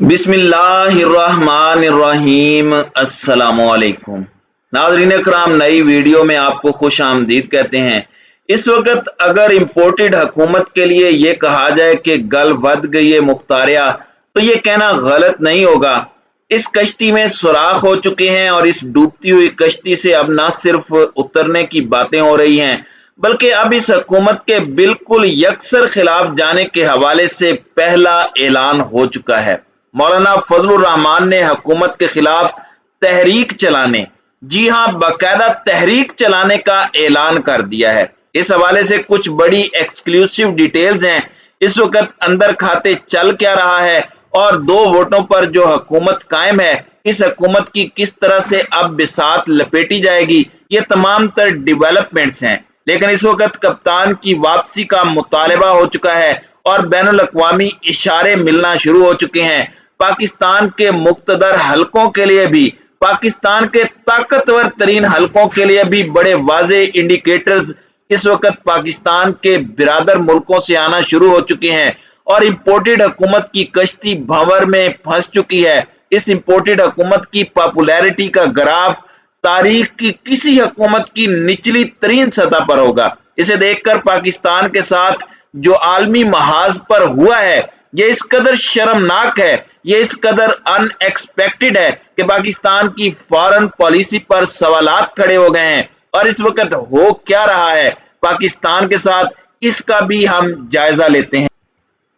बिस्मिल्लाहिर्रहमानिर्रहीम। अस्सलामुअलैकुम नाज़रीन कराम, नई वीडियो में आपको खुश आमदीद कहते हैं। इस वक्त अगर इम्पोर्टेड हुकूमत के लिए ये कहा जाए कि गल वध गई है मुख्तारिया, तो ये कहना गलत नहीं होगा। इस कश्ती में सुराख हो चुके हैं और इस डूबती हुई कश्ती से अब न सिर्फ उतरने की बातें हो रही हैं, बल्कि अब इस हुकूमत के बिल्कुल यकसर खिलाफ जाने के हवाले से पहला ऐलान हो चुका है। मौलाना फजलुर रहमान ने हुकूमत के खिलाफ तहरीक चलाने, जी हां, बाकायदा तहरीक चलाने का ऐलान कर दिया है। इस हवाले से कुछ बड़ी एक्सक्लूसिव डिटेल्स हैं। इस वक्त अंदर खाते चल क्या रहा है और 2 वोटों पर जो हुकूमत कायम है, इस हुकूमत की किस तरह से अब बिसात लपेटी जाएगी, ये तमाम तर डेवलपमेंट्स हैं। लेकिन इस वक्त कप्तान की वापसी का मुतालबा हो चुका है और बैनुल अक़वामी इशारे मिलना शुरू हो चुके हैं। पाकिस्तान के मुक्तदर हलकों के लिए भी, पाकिस्तान के ताकतवर तरीन हलकों के लिए भी बड़े वाज़े इंडिकेटर्स इस वक्त पाकिस्तान के बिरादर मुल्कों से आना शुरू हो चुके हैं और इम्पोर्टेड हुकूमत की कश्ती भंवर में फंस चुकी है। इस इम्पोर्टेड हुकूमत की पॉपुलैरिटी का ग्राफ तारीख की किसी हुकूमत की निचली तरीन सतह पर होगा। इसे देखकर पाकिस्तान के साथ जो आलमी महाज पर हुआ है, ये इस कदर शर्मनाक है, ये इस कदर अनएक्सपेक्टेड है कि पाकिस्तान की फॉरेन पॉलिसी पर सवालात खड़े हो गए हैं। और इस वक्त हो क्या रहा है पाकिस्तान के साथ, इसका भी हम जायजा लेते हैं।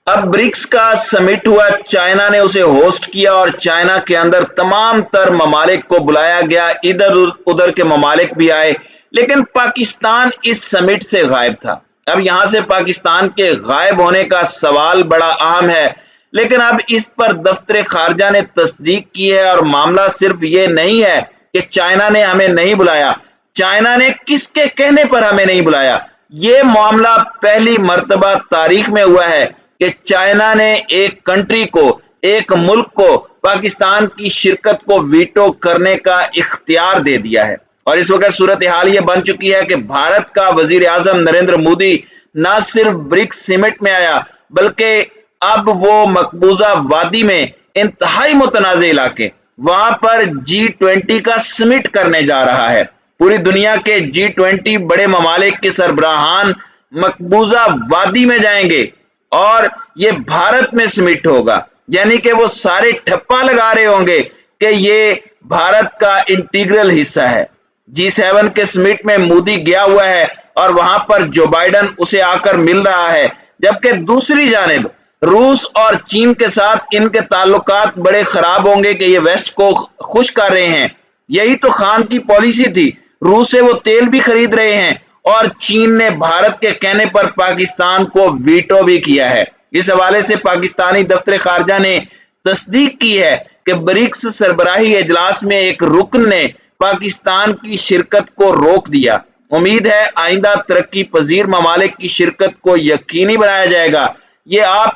अब ब्रिक्स का समिट हुआ, चाइना ने उसे होस्ट किया और चाइना के अंदर तमाम तर ममालिक को बुलाया गया, इधर उधर के ममालिक भी आए, लेकिन पाकिस्तान इस समिट से गायब था। अब यहां से पाकिस्तान के गायब होने का सवाल बड़ा अहम है, लेकिन अब इस पर दफ्तर खारजा ने तस्दीक की है और मामला सिर्फ ये नहीं है कि चाइना ने हमें नहीं बुलाया, चाइना ने किसके कहने पर हमें नहीं बुलाया। ये मामला पहली मर्तबा तारीख में हुआ है कि चाइना ने एक कंट्री को, एक मुल्क को पाकिस्तान की शिरकत को वीटो करने का इख्तियार दे दिया है। और इस वक्त सूरत हाल ये बन चुकी है कि भारत का वजीर आजम नरेंद्र मोदी न सिर्फ ब्रिक्स समिट में आया, बल्कि अब वो मकबूजा वादी में इंतहाई मुतनाज़ इलाके, वहां पर G20 का समिट करने जा रहा है। पूरी दुनिया के G20 बड़े ममालिक के सरबराहान मकबूजा वादी में जाएंगे और ये भारत में समिट होगा, यानी कि वो सारे ठप्पा लगा रहे होंगे कि ये भारत का इंटीग्रल हिस्सा है। G7 के समिट में मोदी गया हुआ है और वहां पर जो बाइडन उसे आकर मिल रहा है, जबकि दूसरी जानिब रूस और चीन के साथ इनके ताल्लुकात बड़े खराब होंगे कि ये वेस्ट को खुश कर रहे हैं। यही तो खान की पॉलिसी थी, रूस से वो तेल भी खरीद रहे हैं और चीन ने भारत के कहने पर पाकिस्तान को वीटो भी किया है। इस हवाले से पाकिस्तानी दफ्तर खारजा ने तस्दीक की है कि ब्रिक्स सरबराही इजलास में एक रुकन ने पाकिस्तान की शिरकत को रोक दिया। उम्मीद है आइंदा तरक्की पजीर ममालिक की शिरकत को यकीनी बनाया जाएगा। ये आप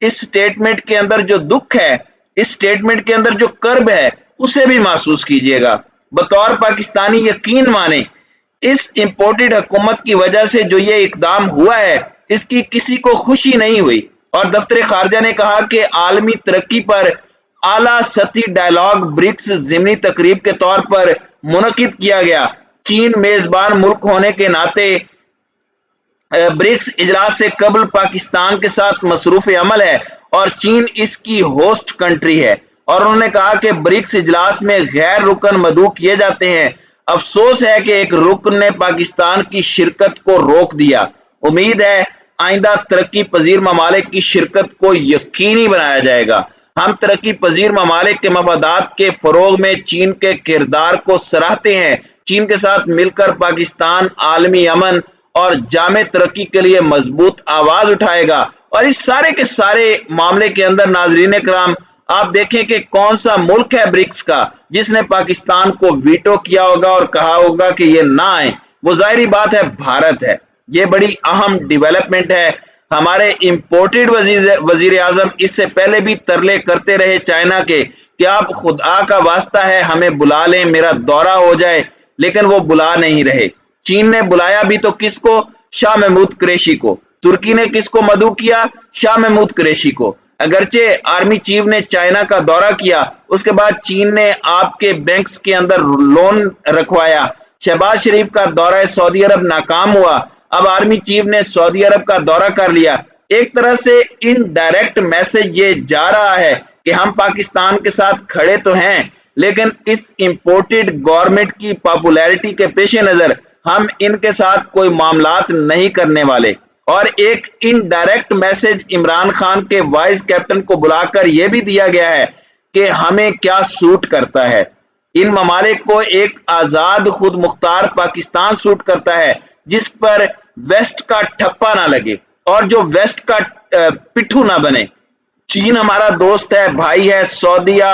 इस स्टेटमेंट के अंदर जो दुख है, इस स्टेटमेंट के अंदर जो कर्ब है, उसे भी महसूस कीजिएगा। बतौर पाकिस्तानी यकीन माने, इस इम्पोर्टेड हुकूमत की वजह से जो ये इकदाम हुआ है, इसकी किसी को खुशी नहीं हुई। और दफ्तर खारजा ने कहा कि आलमी तरक्की पर आला सतही डायलॉग ब्रिक्स ज़िमनी तकरीब के तौर पर मुनकिद किया गया। चीन मेजबान मुल्क होने के नाते ब्रिक्स इजलास से कबल पाकिस्तान के साथ मसरूफ अमल है और चीन इसकी होस्ट कंट्री है। और उन्होंने कहा कि ब्रिक्स इजलास में गैर रुकन मदऊ किए जाते हैं। अफसोस है कि एक रुकन ने पाकिस्तान की शिरकत को रोक दिया। उम्मीद है आइंदा तरक्की पजीर ममालिक की शिरकत को यकीनी बनाया जाएगा। हम तरक्की पजीर ममालिक के मफादात के फरोग में चीन के किरदार को सराहते हैं। चीन के साथ मिलकर पाकिस्तान आलमी अमन और जामे तरक्की के लिए मजबूत आवाज उठाएगा। और इस सारे के सारे मामले के अंदर नाजरीन कराम, आप देखें कि कौन सा मुल्क है ब्रिक्स का जिसने पाकिस्तान को वीटो किया होगा और कहा होगा कि ये ना आए। वो जाहिर बात है भारत है। ये बड़ी अहम डेवलपमेंट है। हमारे इंपोर्टेड वजीर आजम इससे पहले भी तरले करते रहे चाइना के कि आप खुदा का वास्ता है हमें बुला लें, मेरा दौरा हो जाए, लेकिन वो बुला नहीं रहे। चीन ने बुलाया भी तो किसको? शाह महमूद कुरैशी को। तुर्की ने किसको मदऊ किया? शाह महमूद कुरैशी को। اگرچہ آرمی چیف نے چائنا کا دورہ کیا، اس کے بعد چین نے آپ کے بینکس کے اندر لون رکھوایا، شہباز شریف کا دورہ سعودی عرب ناکام ہوا، اب آرمی چیف نے سعودی عرب کا دورہ کر لیا۔ ایک طرح سے انڈائریکٹ میسج یہ جا رہا ہے کہ ہم پاکستان کے ساتھ کھڑے تو ہیں، لیکن اس امپورٹڈ گورنمنٹ کی پاپولیرٹی کے پیش نظر ہم ان کے ساتھ کوئی معاملات نہیں کرنے والے۔ اور ایک انڈائریکٹ میسج عمران خان کے وائس کیپٹن کو بلا کر یہ بھی دیا گیا ہے کہ ہمیں کیا سوٹ کرتا ہے۔ ان ممالک کو ایک آزاد خود مختار پاکستان سوٹ کرتا ہے جس پر ویسٹ کا ٹھپا نہ لگے اور جو ویسٹ کا پٹھو نہ بنے۔ چین ہمارا دوست ہے، بھائی ہے، سعودیہ،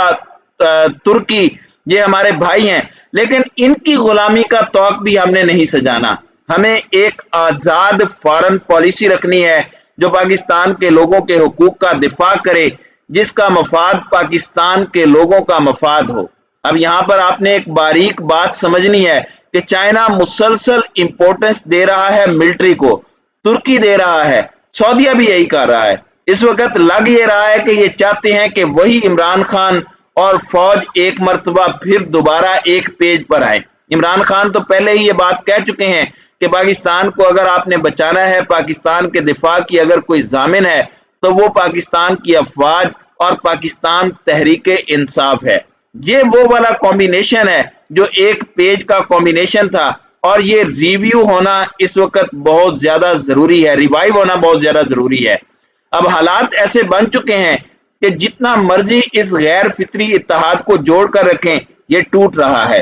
ترکی، یہ ہمارے بھائی ہیں، لیکن ان کی غلامی کا توق بھی ہم نے نہیں سجانا۔ ہمیں ایک آزاد فارن پالیسی رکھنی ہے جو پاکستان کے لوگوں کے حقوق کا دفاع کرے، جس کا مفاد پاکستان کے لوگوں کا مفاد ہو۔ اب یہاں پر آپ نے ایک باریک بات سمجھنی ہے کہ چائنا مسلسل امپورٹنس دے رہا ہے ملٹری کو، ترکی دے رہا ہے، سعودیہ بھی یہی کر رہا ہے۔ اس وقت لگ یہ رہا ہے کہ یہ چاہتے ہیں کہ وہی عمران خان اور فوج ایک مرتبہ پھر دوبارہ ایک پیج پر آئے۔ عمران خان تو پہلے ہی یہ بات کہہ چکے ہیں کہ پاکستان کو اگر آپ نے بچانا ہے، پاکستان کے دفاع کی اگر کوئی ضامن ہے تو وہ پاکستان کی افواج اور پاکستان تحریک انصاف ہے۔ یہ وہ والا کمبینیشن ہے جو ایک پیج کا کمبینیشن تھا، اور یہ ریویو ہونا اس وقت بہت زیادہ ضروری ہے، ریوائیو ہونا بہت زیادہ ضروری ہے۔ اب حالات ایسے بن چکے ہیں کہ جتنا مرضی اس غیر فطری اتحاد کو جوڑ کر رکھیں، یہ ٹوٹ رہا ہے۔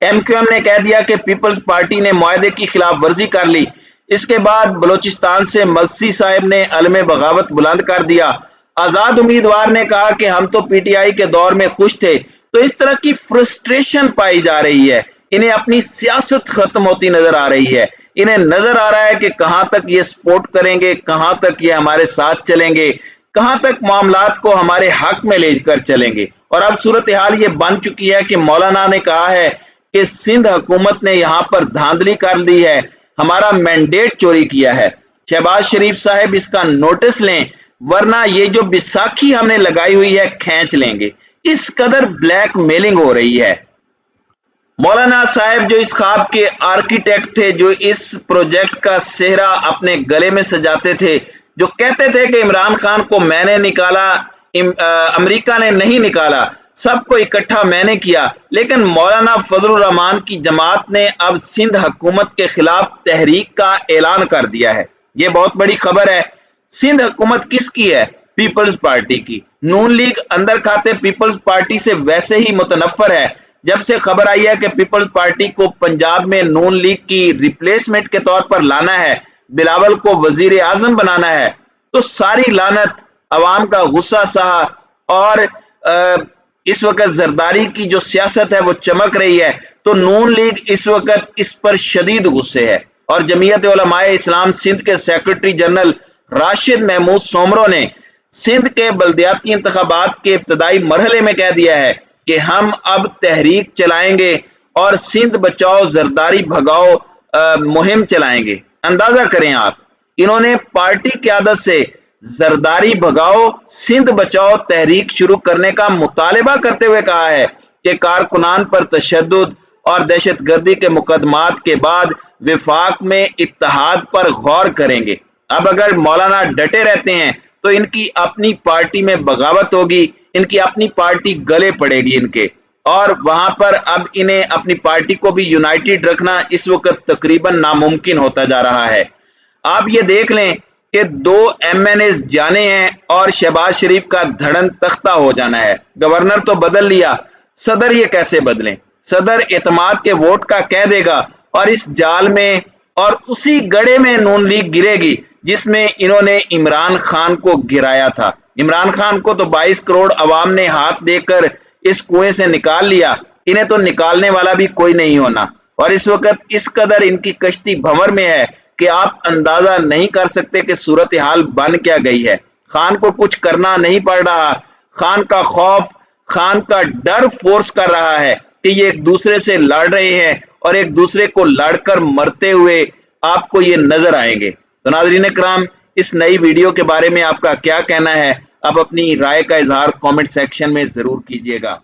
ایم کیو ایم نے کہہ دیا کہ پیپلز پارٹی نے معاہدے کی خلاف ورزی کر لی۔ اس کے بعد بلوچستان سے مگسی صاحب نے علم بغاوت بلند کر دیا۔ آزاد امیدوار نے کہا کہ ہم تو پی ٹی آئی کے دور میں خوش تھے۔ تو اس طرح کی فرسٹریشن پائی جا رہی ہے، انہیں اپنی سیاست ختم ہوتی نظر آ رہی ہے، انہیں نظر آ رہا ہے کہ کہاں تک یہ سپورٹ کریں گے، کہاں تک یہ ہمارے ساتھ چلیں گے، کہاں تک معاملات کو ہمارے حق میں لے کر چلیں گے۔ اور اب صورتحال یہ بن چکی ہے کہ مولانا نے کہا ہے کہ سندھ حکومت نے یہاں پر دھاندلی کر دی ہے، ہمارا مینڈیٹ چوری کیا ہے۔ شہباز شریف صاحب اس کا نوٹس لیں، ورنہ یہ جو بیساکھی ہم نے لگائی ہوئی ہے کھینچ لیں گے۔ اس قدر بلیک میلنگ ہو رہی ہے۔ مولانا صاحب جو اس خواب کے آرکیٹیکٹ تھے، جو اس پروجیکٹ کا سہرا اپنے گلے میں سجاتے تھے، جو کہتے تھے کہ عمران خان کو میں نے نکالا، امریکہ نے نہیں نکالا، سب کو اکٹھا میں نے کیا، لیکن مولانا فضل الرحمان کی جماعت نے اب سندھ حکومت کے خلاف تحریک کا اعلان کر دیا ہے۔ یہ بہت بڑی خبر ہے۔ سندھ حکومت کس کی ہے؟ پیپلز پارٹی کی۔ نون لیگ اندر کھاتے پیپلز پارٹی سے ویسے ہی متنفر ہے۔ جب سے خبر آئی ہے کہ پیپلز پارٹی کو پنجاب میں نون لیگ کی ریپلیسمنٹ کے طور پر لانا ہے، بلاول کو وزیر اعظم بنانا ہے، تو ساری لعنت، عوام کا غصہ سہا، اور اس وقت زرداری کی جو سیاست ہے وہ چمک رہی ہے، تو نون لیگ اس وقت اس پر شدید غصے ہے۔ اور جمعیت علماء اسلام سندھ کے سیکرٹری جنرل راشد محمود سومرو نے سندھ کے بلدیاتی انتخابات کے ابتدائی مرحلے میں کہہ دیا ہے کہ ہم اب تحریک چلائیں گے اور سندھ بچاؤ زرداری بھگاؤ مہم چلائیں گے۔ اندازہ کریں آپ، انہوں نے پارٹی قیادت سے زرداری بھگاؤ سندھ بچاؤ تحریک شروع کرنے کا مطالبہ کرتے ہوئے کہا ہے کہ کارکنان پر تشدد اور دہشت گردی کے مقدمات کے بعد وفاق میں اتحاد پر غور کریں گے۔ اب اگر مولانا ڈٹے رہتے ہیں تو ان کی اپنی پارٹی میں بغاوت ہوگی، ان کی اپنی پارٹی گلے پڑے گی ان کے، اور وہاں پر اب انہیں اپنی پارٹی کو بھی یونائٹڈ رکھنا اس وقت تقریباً ناممکن ہوتا جا رہا ہے۔ آپ یہ دیکھ لیں کہ 2 ایم این ایز جانے ہیں اور شہباز شریف کا دھڑن تختہ ہو جانا ہے۔ گورنر تو بدل لیا، صدر یہ کیسے بدلیں؟ صدر اعتماد کے ووٹ کا کہہ دے گا، اور اس جال میں اور اسی گڑے میں نون لیگ گرے گی جس میں انہوں نے عمران خان کو گرایا تھا۔ عمران خان کو تو 22 کروڑ عوام نے ہاتھ دے کر اس کنویں سے نکال لیا، انہیں تو نکالنے والا بھی کوئی نہیں ہونا۔ اور اس وقت اس قدر ان کی کشتی بھنور میں ہے کہ آپ اندازہ نہیں کر سکتے کہ صورتحال بن کیا گئی ہے۔ خان کو کچھ کرنا نہیں پڑ رہا، خان کا خوف، خان کا ڈر فورس کر رہا ہے کہ یہ ایک دوسرے سے لڑ رہے ہیں اور ایک دوسرے کو لڑ کر مرتے ہوئے آپ کو یہ نظر آئیں گے۔ تو ناظرین کرام، इस नई वीडियो के बारे में आपका क्या कहना है? आप अपनी राय का इजहार कमेंट सेक्शन में जरूर कीजिएगा।